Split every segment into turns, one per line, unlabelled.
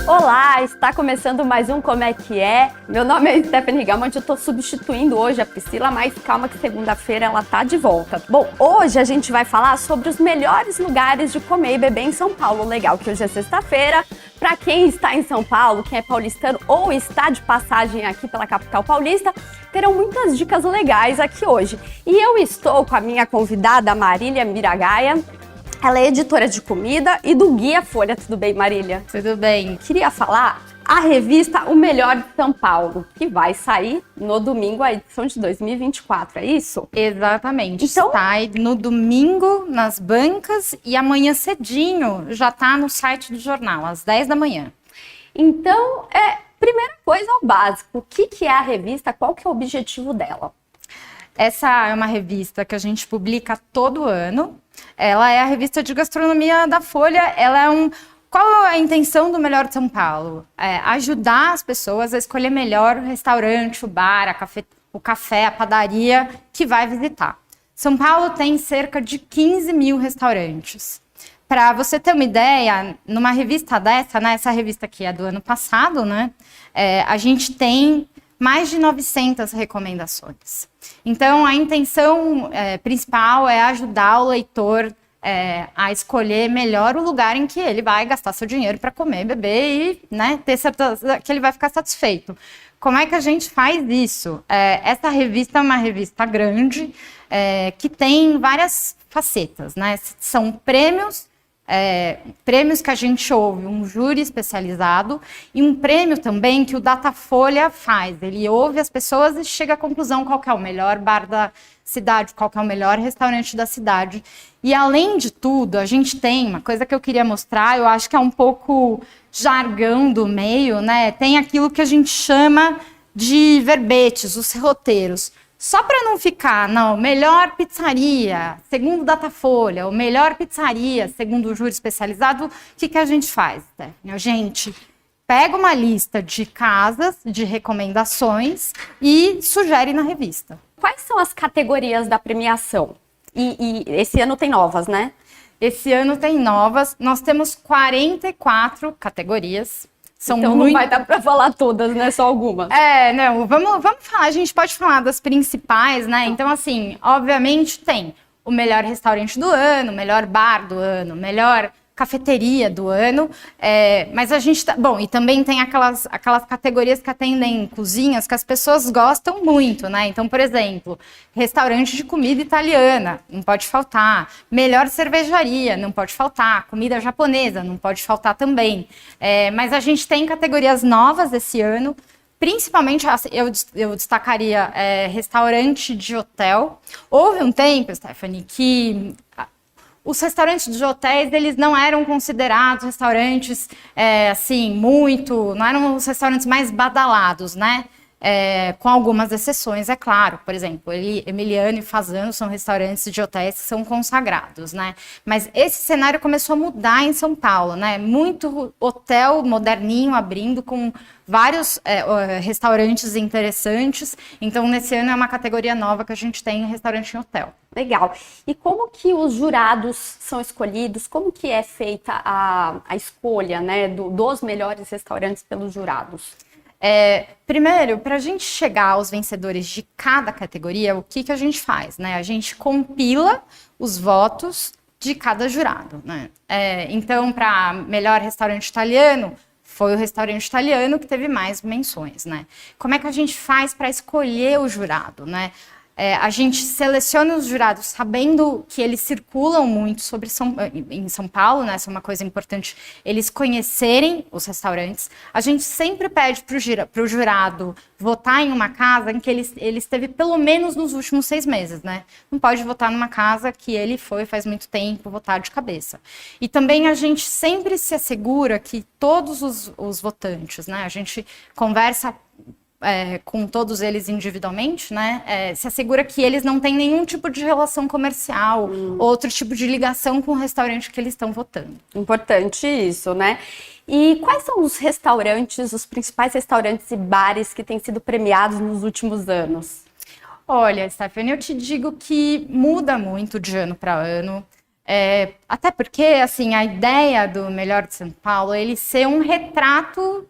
Olá, está começando mais um Como é que é? Meu nome é Stephanie Gamonte, eu estou substituindo hoje a Priscila, mas calma que segunda-feira ela tá de volta. Bom, hoje a gente vai falar sobre os melhores lugares de comer e beber em São Paulo. Legal que hoje é sexta-feira. Para quem está em São Paulo, quem é paulistano ou está de passagem aqui pela capital paulista, terão muitas dicas legais aqui hoje. E eu estou com a minha convidada Marília Miragaia. Ela é editora de comida e do Guia Folha. Tudo bem, Marília?
Tudo bem.
Queria falar a revista O Melhor de São Paulo, que vai sair no domingo, a edição de 2024, é isso?
Exatamente.
Então,
sai no domingo nas bancas e amanhã cedinho já tá no site do jornal, às 10 da manhã.
Então, primeira coisa, o básico. O que é a revista? Qual que é o objetivo dela?
Essa é uma revista que a gente publica todo ano. Ela é a revista de gastronomia da Folha. Qual é a intenção do Melhor de São Paulo? Ajudar as pessoas a escolher melhor o restaurante, o bar, o café, a padaria que vai visitar. São Paulo tem cerca de 15 mil restaurantes. Para você ter uma ideia, numa revista dessa, né, essa revista aqui é do ano passado, né, a gente tem mais de 900 recomendações. Então, a intenção principal é ajudar o leitor a escolher melhor o lugar em que ele vai gastar seu dinheiro para comer, beber e, né, ter certeza que ele vai ficar satisfeito. Como é que a gente faz isso? Essa revista é uma revista grande que tem várias facetas, né? São prêmios que a gente ouve, um júri especializado e um prêmio também que o Datafolha faz. Ele ouve as pessoas e chega à conclusão qual que é o melhor bar da cidade, qual que é o melhor restaurante da cidade. E além de tudo, a gente tem uma coisa que eu queria mostrar, eu acho que é um pouco jargão do meio, né? Tem aquilo que a gente chama de verbetes, os roteiros. Só para não ficar, não, melhor pizzaria, segundo o Datafolha, ou melhor pizzaria, segundo o júri especializado, o que a gente faz, Stephanie? A gente pega uma lista de casas, de recomendações e sugere na revista.
Quais são as categorias da premiação? E esse ano tem novas, né?
Esse ano tem novas, nós temos 44 categorias.
Então não vai dar para falar todas, né? Só algumas.
Não, vamos falar, a gente pode falar das principais, né? Então, assim, obviamente tem o melhor restaurante do ano, o melhor bar do ano, melhor cafeteria do ano, mas a gente bom, e também tem aquelas categorias que atendem cozinhas que as pessoas gostam muito, né? Então, por exemplo, restaurante de comida italiana, não pode faltar. Melhor cervejaria, não pode faltar. Comida japonesa, não pode faltar também. Mas a gente tem categorias novas esse ano. Principalmente, eu destacaria restaurante de hotel. Houve um tempo, Stephanie, que os restaurantes de hotéis, eles não eram considerados restaurantes, não eram os restaurantes mais badalados, né? Com algumas exceções, é claro. Por exemplo, Emiliano e Fasano são restaurantes de hotéis que são consagrados, né? Mas esse cenário começou a mudar em São Paulo, né? Muito hotel moderninho abrindo com vários restaurantes interessantes. Então, nesse ano é uma categoria nova que a gente tem em restaurante em hotel.
Legal. E como que os jurados são escolhidos? Como que é feita a escolha, né, dos melhores restaurantes pelos jurados?
Primeiro, para a gente chegar aos vencedores de cada categoria, o que a gente faz, né? A gente compila os votos de cada jurado, né? Então, para melhor restaurante italiano, foi o restaurante italiano que teve mais menções, né? Como é que a gente faz para escolher o jurado, né? A gente seleciona os jurados sabendo que eles circulam muito em São Paulo, né? Essa é uma coisa importante, eles conhecerem os restaurantes. A gente sempre pede para o jurado votar em uma casa em que ele esteve pelo menos nos últimos 6 meses, né? Não pode votar numa casa que ele foi faz muito tempo, votar de cabeça. E também a gente sempre se assegura que todos os votantes, né? A gente conversa com todos eles individualmente, né? Se assegura que eles não têm nenhum tipo de relação comercial, outro tipo de ligação com o restaurante que eles estão votando.
Importante isso, né? E quais são os restaurantes, os principais restaurantes e bares que têm sido premiados nos últimos anos?
Olha, Stephanie, eu te digo que muda muito de ano para ano. Até porque, assim, a ideia do Melhor de São Paulo é ele ser um retrato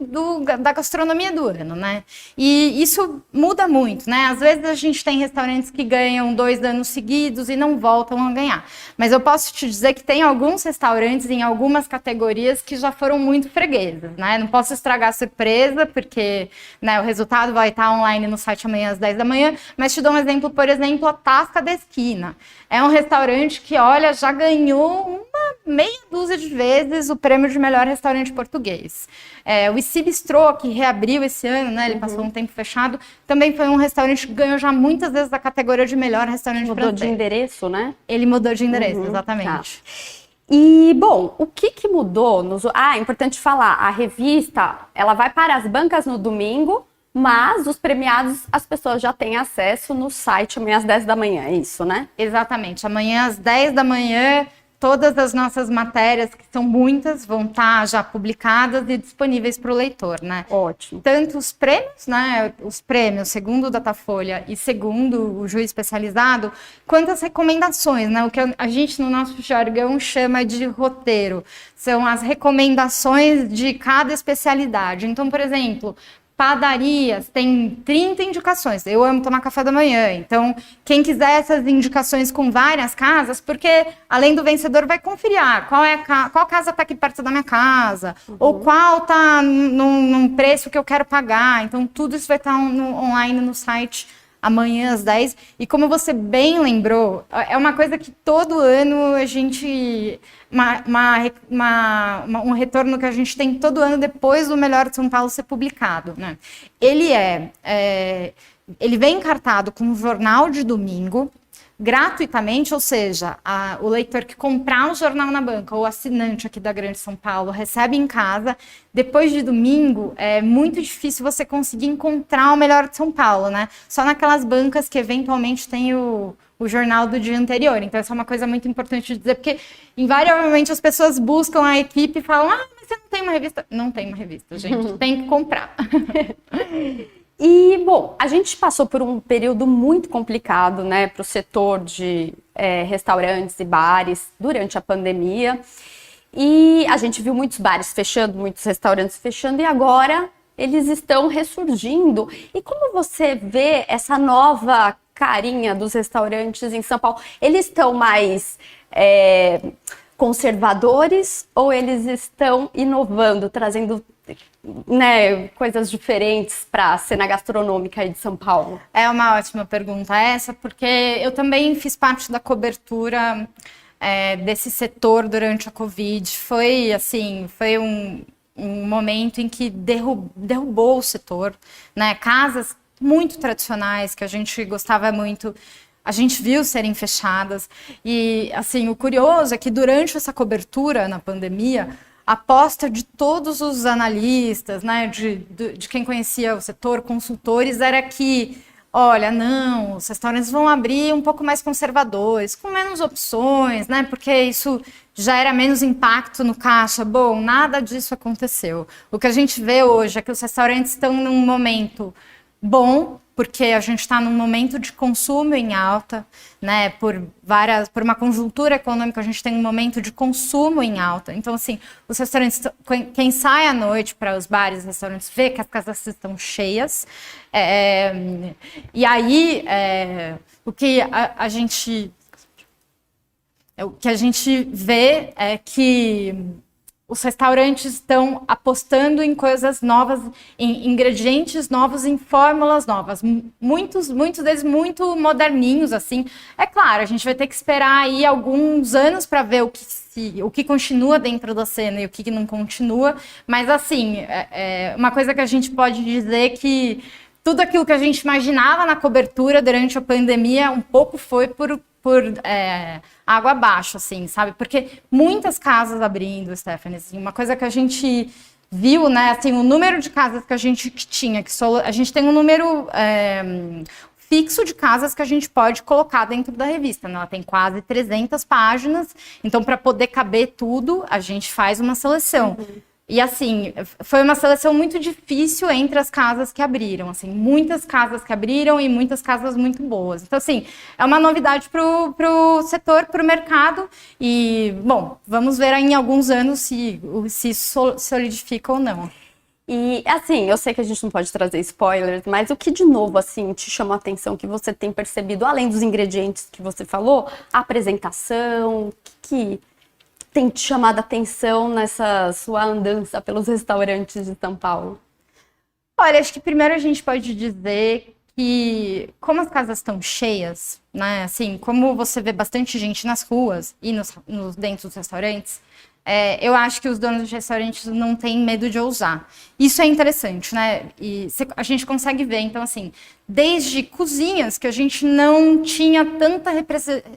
da gastronomia do ano, né? E isso muda muito, né? Às vezes a gente tem restaurantes que ganham 2 anos seguidos e não voltam a ganhar. Mas eu posso te dizer que tem alguns restaurantes em algumas categorias que já foram muito fregueses, né? Não posso estragar a surpresa, porque, né, o resultado vai estar online no site amanhã às 10 da manhã, mas te dou um exemplo, por exemplo, a Tasca da Esquina. É um restaurante que, olha, já ganhou uma meia dúzia de vezes o prêmio de melhor restaurante português. O IC Bistrô, que reabriu esse ano, né? Ele passou um tempo fechado, também foi um restaurante que ganhou já muitas vezes a categoria de melhor restaurante francês.
Mudou de endereço, né?
Ele mudou de endereço, exatamente.
Tá. E, bom, o que mudou? É importante falar, a revista, ela vai para as bancas no domingo, mas os premiados, as pessoas já têm acesso no site amanhã às 10 da manhã, é isso, né?
Exatamente. Amanhã às 10 da manhã, todas as nossas matérias, que são muitas, vão estar já publicadas e disponíveis para o leitor, né?
Ótimo.
Tanto os prêmios, né? Os prêmios, segundo o Datafolha e segundo o juiz especializado, quanto as recomendações, né? O que a gente, no nosso jargão, chama de roteiro. São as recomendações de cada especialidade. Então, por exemplo, padarias, tem 30 indicações. Eu amo tomar café da manhã, então quem quiser essas indicações com várias casas, porque além do vencedor vai conferir qual casa está aqui perto da minha casa, ou qual está num preço que eu quero pagar. Então tudo isso vai estar online no site amanhã às 10. E como você bem lembrou, é uma coisa que todo ano a gente... um retorno que a gente tem todo ano depois do Melhor de São Paulo ser publicado, né? Ele vem encartado com um jornal de domingo, gratuitamente, ou seja, o leitor que comprar o jornal na banca, ou assinante aqui da Grande São Paulo, recebe em casa. Depois de domingo, é muito difícil você conseguir encontrar o Melhor de São Paulo, né? Só naquelas bancas que eventualmente tem o jornal do dia anterior. Então, essa é uma coisa muito importante de dizer, porque invariavelmente as pessoas buscam a equipe e falam: mas você não tem uma revista? Não tem uma revista, gente, tem que comprar.
E, bom, a gente passou por um período muito complicado, né, para o setor de restaurantes e bares durante a pandemia. E a gente viu muitos bares fechando, muitos restaurantes fechando, e agora eles estão ressurgindo. E como você vê essa nova carinha dos restaurantes em São Paulo? Eles estão mais conservadores ou eles estão inovando, trazendo, né, coisas diferentes para a cena gastronômica aí de São Paulo?
É uma ótima pergunta essa, porque eu também fiz parte da cobertura desse setor durante a Covid. Foi um momento em que derrubou o setor, né? Casas muito tradicionais que a gente gostava muito, a gente viu serem fechadas. E, assim, o curioso é que durante essa cobertura na pandemia, a aposta de todos os analistas, né, de quem conhecia o setor, consultores, era que, olha, não, os restaurantes vão abrir um pouco mais conservadores, com menos opções, né, porque isso já era menos impacto no caixa. Bom, nada disso aconteceu. O que a gente vê hoje é que os restaurantes estão num momento bom, porque a gente está num momento de consumo em alta, né? Por uma conjuntura econômica, a gente tem um momento de consumo em alta. Então, assim, os restaurantes, quem sai à noite para os bares e restaurantes vê que as casas estão cheias. E aí, o que a gente vê é que os restaurantes estão apostando em coisas novas, em ingredientes novos, em fórmulas novas. Muitos deles muito moderninhos, assim. É claro, a gente vai ter que esperar aí alguns anos para ver o que continua dentro da cena e o que não continua. Mas, assim, uma coisa que a gente pode dizer é que tudo aquilo que a gente imaginava na cobertura durante a pandemia um pouco foi por água abaixo, assim, sabe? Porque muitas casas abrindo, Stephanie, assim, uma coisa que a gente viu, né, assim, o número de casas que a gente tinha, a gente tem um número fixo de casas que a gente pode colocar dentro da revista, né? Ela tem quase 300 páginas, então para poder caber tudo, a gente faz uma seleção. E assim, foi uma seleção muito difícil entre as casas que abriram, assim, muitas casas que abriram e muitas casas muito boas. Então, assim, é uma novidade pro setor, pro mercado e, bom, vamos ver aí em alguns anos se isso solidifica ou não.
E, assim, eu sei que a gente não pode trazer spoilers, mas o que de novo, assim, te chamou a atenção, que você tem percebido, além dos ingredientes que você falou, a apresentação, o que tem te chamado a atenção nessa sua andança pelos restaurantes de São Paulo?
Olha, acho que primeiro a gente pode dizer que, como as casas estão cheias, né, assim, como você vê bastante gente nas ruas e dentro dos restaurantes, eu acho que os donos de restaurantes não têm medo de ousar. Isso é interessante, né? E a gente consegue ver, então, assim, desde cozinhas que a gente não tinha tanta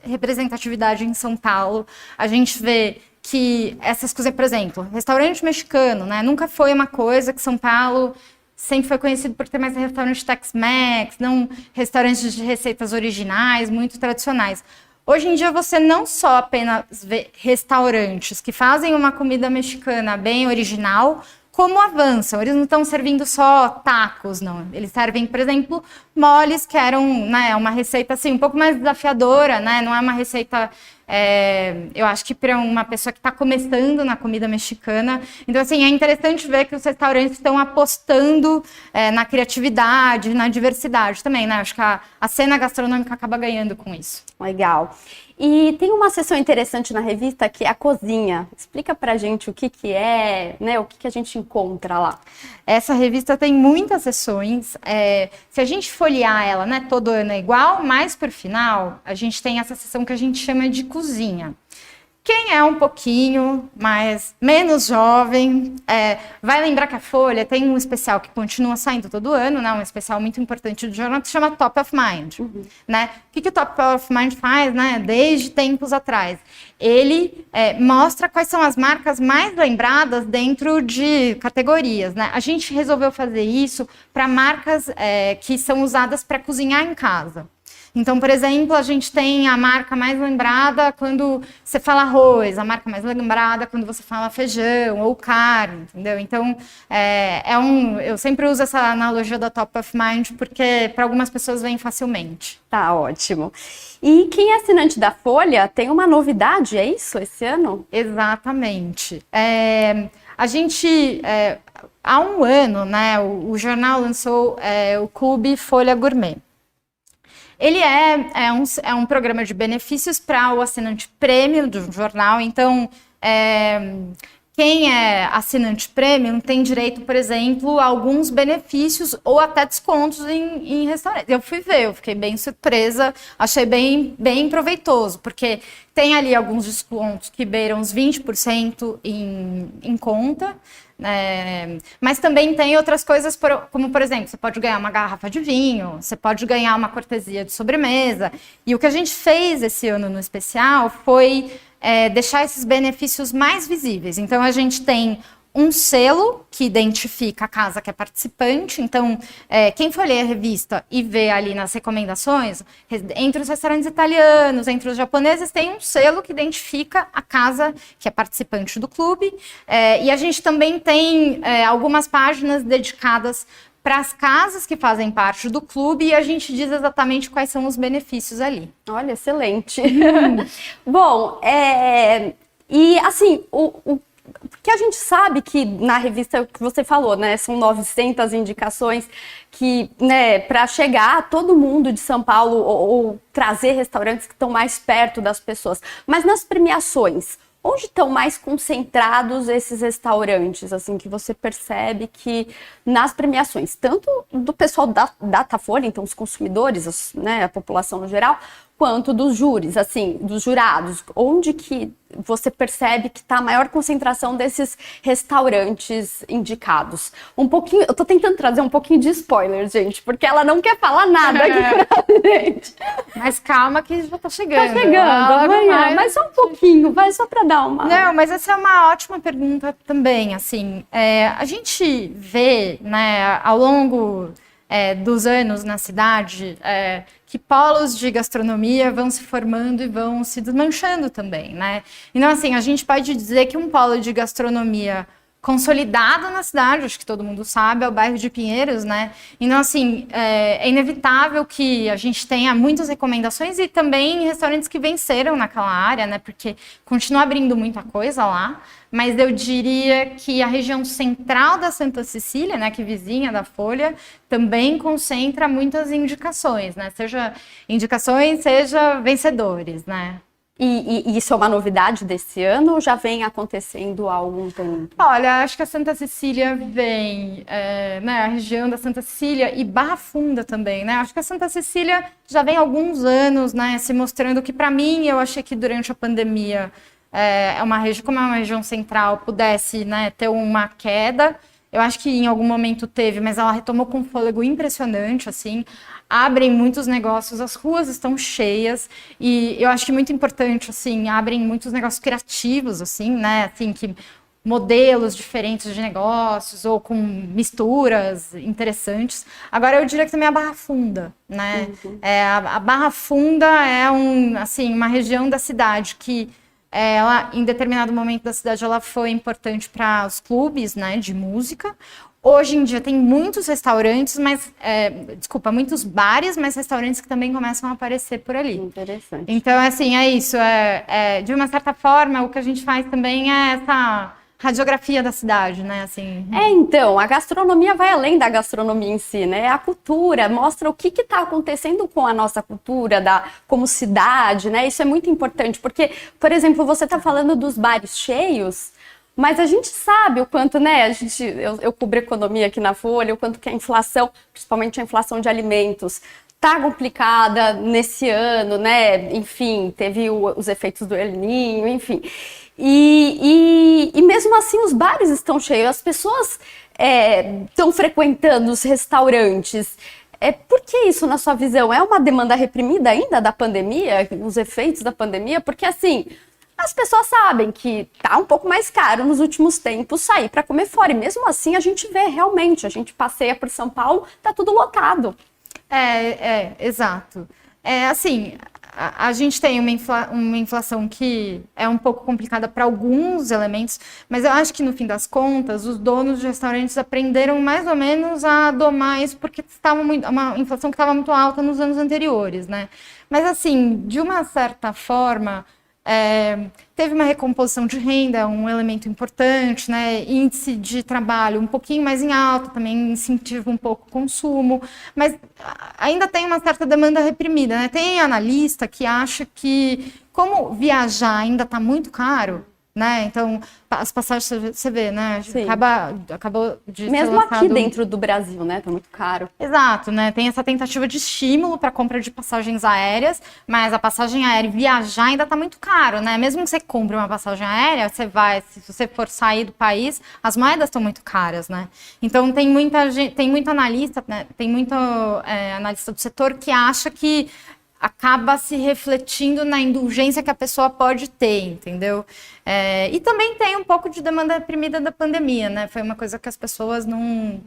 representatividade em São Paulo, a gente vê que essas coisas, por exemplo, restaurante mexicano, né? Nunca foi uma coisa que São Paulo sempre foi conhecido por ter mais restaurantes Tex-Mex, não restaurantes de receitas originais, muito tradicionais. Hoje em dia você não só apenas vê restaurantes que fazem uma comida mexicana bem original, como avançam. Eles não estão servindo só tacos, não. Eles servem, por exemplo, moles, que eram, né, uma receita assim, um pouco mais desafiadora, né? Não é uma receita, eu acho que para uma pessoa que está começando na comida mexicana. Então, assim, é interessante ver que os restaurantes estão apostando na criatividade, na diversidade também, né? Acho que a cena gastronômica acaba ganhando com isso.
Legal. E tem uma seção interessante na revista que é a cozinha. Explica pra gente o que é, né? O que a gente encontra lá.
Essa revista tem muitas seções. Se a gente folhear ela, né, todo ano é igual, mas por final a gente tem essa seção que a gente chama de cozinha. Quem é um pouquinho menos jovem, vai lembrar que a Folha tem um especial que continua saindo todo ano, né? Um especial muito importante do jornal que se chama Top of Mind. Né? O que o Top of Mind faz, né? Desde tempos atrás? Ele mostra quais são as marcas mais lembradas dentro de categorias. Né? A gente resolveu fazer isso para marcas que são usadas para cozinhar em casa. Então, por exemplo, a gente tem a marca mais lembrada quando você fala arroz, a marca mais lembrada quando você fala feijão ou carne, entendeu? Então, eu sempre uso essa analogia da Top of Mind porque para algumas pessoas vem facilmente.
Tá ótimo. E quem é assinante da Folha tem uma novidade, é isso, esse ano?
Exatamente. A gente, há um ano, né, o jornal lançou o Clube Folha Gourmet. Ele é um programa de benefícios para o assinante prêmio do jornal. Então, quem é assinante premium tem direito, por exemplo, a alguns benefícios ou até descontos em restaurantes. Eu fui ver, eu fiquei bem surpresa, achei bem proveitoso, porque tem ali alguns descontos que beiram uns 20% em conta, mas também tem outras coisas, como por exemplo, você pode ganhar uma garrafa de vinho, você pode ganhar uma cortesia de sobremesa. E o que a gente fez esse ano no especial foi deixar esses benefícios mais visíveis. Então a gente tem um selo que identifica a casa que é participante. Então, quem for ler a revista e ver ali nas recomendações, entre os restaurantes italianos, entre os japoneses, tem um selo que identifica a casa que é participante do clube. E a gente também tem algumas páginas dedicadas para as casas que fazem parte do clube e a gente diz exatamente quais são os benefícios ali.
Olha, excelente. Bom, e assim, porque a gente sabe que na revista que você falou, né, são 900 indicações que, né, para chegar a todo mundo de São Paulo ou trazer restaurantes que estão mais perto das pessoas. Mas nas premiações, onde estão mais concentrados esses restaurantes, assim, que você percebe que nas premiações, tanto do pessoal da Datafolha, então os consumidores, né, a população no geral, quanto dos júris, assim, dos jurados, onde que você percebe que está a maior concentração desses restaurantes indicados? Um pouquinho, eu tô tentando trazer um pouquinho de spoiler, gente, porque ela não quer falar nada aqui pra gente.
Mas calma que já tá chegando.
Tá chegando, amanhã, mas só um pouquinho, vai só pra dar uma...
Não, mas essa é uma ótima pergunta também, assim, a gente vê, né, ao longo dos anos na cidade, que polos de gastronomia vão se formando e vão se desmanchando também, né? Então, assim, a gente pode dizer que um polo de gastronomia consolidado na cidade, acho que todo mundo sabe, é o bairro de Pinheiros, né? Então, assim, é inevitável que a gente tenha muitas recomendações e também restaurantes que venceram naquela área, né? Porque continua abrindo muita coisa lá, mas eu diria que a região central da Santa Cecília, né, que vizinha da Folha, também concentra muitas indicações, né? Seja indicações, seja vencedores, né?
E isso é uma novidade desse ano ou já vem acontecendo há algum tempo?
Olha, acho que a Santa Cecília vem, né, a região da Santa Cecília e Barra Funda também, né? Acho que a Santa Cecília já vem há alguns anos, né, se mostrando que, para mim, eu achei que durante a pandemia é uma região, como é uma região central, pudesse, né, ter uma queda. Eu acho que em algum momento teve, mas ela retomou com um fôlego impressionante, assim. Abrem muitos negócios, as ruas estão cheias e eu acho que muito importante, assim, abrem muitos negócios criativos, assim, né, assim, que modelos diferentes de negócios ou com misturas interessantes. Agora eu diria que também a Barra Funda, né, a Barra Funda é assim, uma região da cidade que ela, em determinado momento da cidade, ela foi importante para os clubes, né, de música. Hoje em dia tem muitos restaurantes, muitos bares, mas restaurantes que também começam a aparecer por ali.
Interessante.
Então, assim, é isso. De uma certa forma, o que a gente faz também é essa radiografia da cidade, né? Assim.
Então, a gastronomia vai além da gastronomia em si, né? A cultura mostra o que está acontecendo com a nossa cultura, como cidade, né? Isso é muito importante, porque, por exemplo, você está falando dos bares cheios, mas a gente sabe o quanto, né? Eu cubro economia aqui na Folha, o quanto que a inflação, principalmente a inflação de alimentos, tá complicada nesse ano, né? Enfim, teve os efeitos do El Niño, enfim. E mesmo assim os bares estão cheios, as pessoas estão frequentando os restaurantes. Por que isso, na sua visão? É uma demanda reprimida ainda da pandemia, os efeitos da pandemia? Porque assim, as pessoas sabem que tá um pouco mais caro nos últimos tempos sair para comer fora. E mesmo assim a gente vê realmente, a gente passeia por São Paulo, tá tudo lotado.
Exato. Assim, a gente tem uma inflação que é um pouco complicada para alguns elementos, mas eu acho que no fim das contas, os donos de restaurantes aprenderam mais ou menos a domar isso, porque estava uma inflação que estava muito alta nos anos anteriores, né? Mas assim, de uma certa forma, teve uma recomposição de renda, um elemento importante, né? Índice de trabalho um pouquinho mais em alta, também incentiva um pouco o consumo, mas ainda tem uma certa demanda reprimida, né? Tem analista que acha que, como viajar ainda está muito caro, né? Então, as passagens, você vê, né? Acabou de
mesmo
ser lançado...
aqui dentro do Brasil, né? Tá muito caro.
Exato, né? Tem essa tentativa de estímulo para compra de passagens aéreas, mas a passagem aérea viajar ainda tá muito caro, né? Mesmo que você compre uma passagem aérea, se você for sair do país, as moedas estão muito caras, né? Então tem muito analista, né? Tem muito analista do setor que acha que acaba se refletindo na indulgência que a pessoa pode ter, entendeu? E também tem um pouco de demanda reprimida da pandemia, né? Foi uma coisa que as pessoas não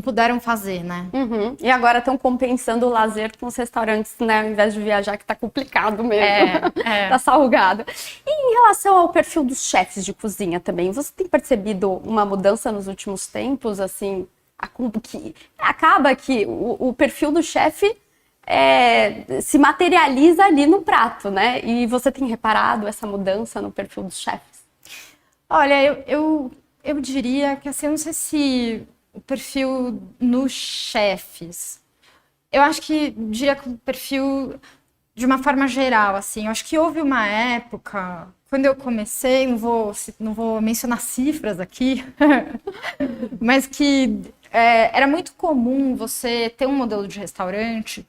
puderam fazer, né?
Uhum. E agora estão compensando o lazer com os restaurantes, né? Ao invés de viajar, que tá complicado mesmo. Tá salgado. E em relação ao perfil dos chefes de cozinha também, você tem percebido uma mudança nos últimos tempos, assim, que acaba que o perfil do chefe se materializa ali no prato, né? E você tem reparado essa mudança no perfil dos chefes?
Olha, eu diria que, assim, eu não sei se o perfil nos chefes, eu acho que diria que o perfil de uma forma geral, assim, eu acho que houve uma época, quando eu comecei, não vou mencionar cifras aqui, mas que era muito comum você ter um modelo de restaurante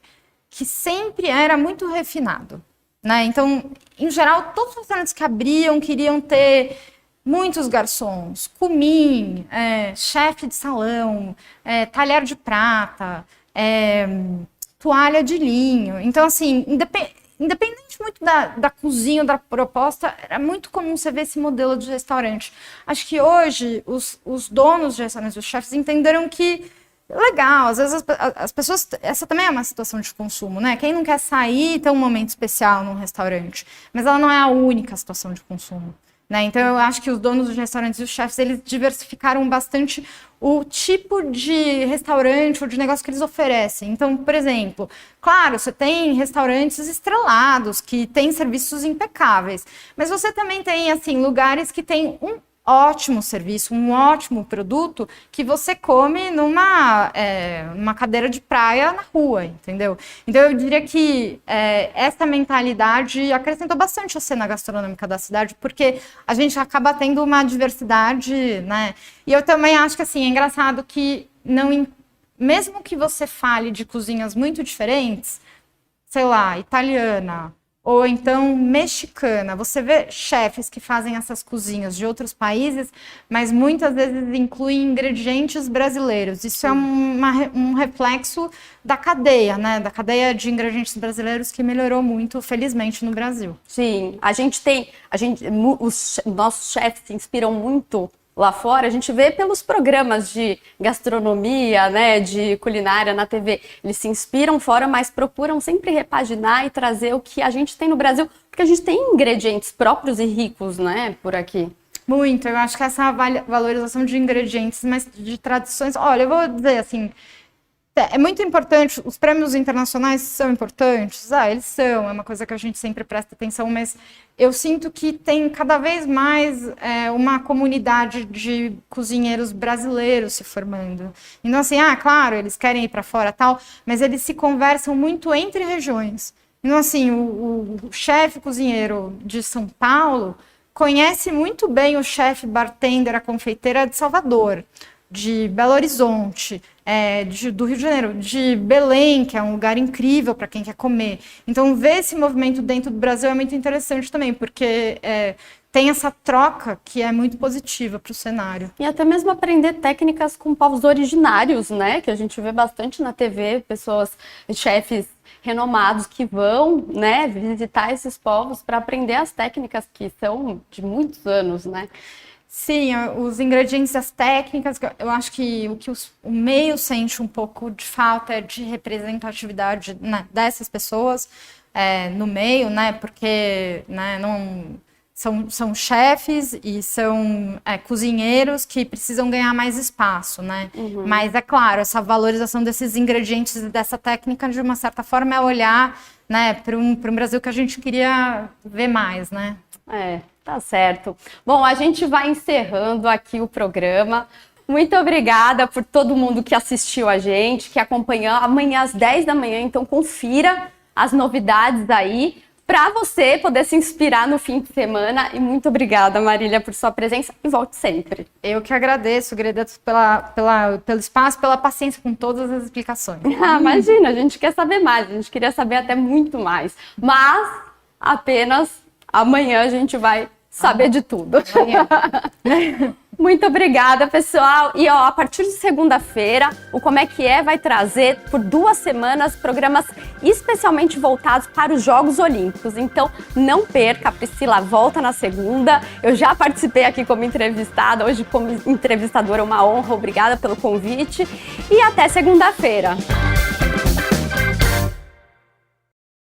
que sempre era muito refinado, né? Então, em geral, todos os restaurantes que abriam queriam ter muitos garçons, cumim, chefe de salão, talher de prata, toalha de linho. Então, assim, independente muito da cozinha, da proposta, era muito comum você ver esse modelo de restaurante. Acho que hoje os donos de restaurantes, os chefes, entenderam que legal, às vezes as pessoas... Essa também é uma situação de consumo, né? Quem não quer sair e ter um momento especial num restaurante? Mas ela não é a única situação de consumo. né? Então, eu acho que os donos dos restaurantes e os chefes, eles diversificaram bastante o tipo de restaurante ou de negócio que eles oferecem. Então, por exemplo, claro, você tem restaurantes estrelados, que têm serviços impecáveis, mas você também tem, assim, lugares que têm um ótimo serviço, um ótimo produto que você come numa cadeira de praia na rua, entendeu? Então eu diria que essa mentalidade acrescentou bastante a cena gastronômica da cidade, porque a gente acaba tendo uma diversidade, né? E eu também acho que assim, é engraçado que mesmo que você fale de cozinhas muito diferentes, sei lá, italiana, ou então mexicana. Você vê chefes que fazem essas cozinhas de outros países, mas muitas vezes incluem ingredientes brasileiros. Isso é um reflexo da cadeia, né? Da cadeia de ingredientes brasileiros que melhorou muito, felizmente, no Brasil.
Sim, os nossos chefes se inspiram muito lá fora, a gente vê pelos programas de gastronomia, né, de culinária na TV. Eles se inspiram fora, mas procuram sempre repaginar e trazer o que a gente tem no Brasil, porque a gente tem ingredientes próprios e ricos, né, por aqui.
Muito, eu acho que essa valorização de ingredientes, mas de tradições... Olha, eu vou dizer assim, é muito importante, os prêmios internacionais são importantes? Eles são, é uma coisa que a gente sempre presta atenção, mas eu sinto que tem cada vez mais uma comunidade de cozinheiros brasileiros se formando. Então assim, claro, eles querem ir para fora e tal, mas eles se conversam muito entre regiões. Então assim, o chefe cozinheiro de São Paulo conhece muito bem o chefe bartender, a confeiteira de Salvador, de Belo Horizonte, do Rio de Janeiro, de Belém, que é um lugar incrível para quem quer comer. Então, ver esse movimento dentro do Brasil é muito interessante também, porque tem essa troca que é muito positiva para o cenário.
E até mesmo aprender técnicas com povos originários, né? Que a gente vê bastante na TV, chefes renomados que vão, né, visitar esses povos para aprender as técnicas que são de muitos anos, né?
Sim, os ingredientes, as técnicas, eu acho que o meio sente um pouco de falta de representatividade, né, dessas pessoas no meio, né, porque né, são chefes e são cozinheiros que precisam ganhar mais espaço, né? Uhum. Mas é claro, essa valorização desses ingredientes e dessa técnica, de uma certa forma, é olhar, né, para um Brasil que a gente queria ver mais, né?
Tá certo. Bom, a gente vai encerrando aqui o programa. Muito obrigada por todo mundo que assistiu a gente, que acompanhou amanhã às 10 da manhã. Então, confira as novidades aí para você poder se inspirar no fim de semana. E muito obrigada, Marília, por sua presença e volte sempre.
Eu que agradeço pelo espaço, pela paciência com todas as explicações.
Imagina, a gente quer saber mais, a gente queria saber até muito mais. Mas apenas amanhã a gente vai saber de tudo. Muito obrigada, pessoal. E a partir de segunda-feira, o Como é que vai trazer por 2 semanas programas especialmente voltados para os Jogos Olímpicos. Então, não perca, a Priscila volta na segunda. Eu já participei aqui como entrevistada, hoje como entrevistadora, uma honra. Obrigada pelo convite. E até segunda-feira.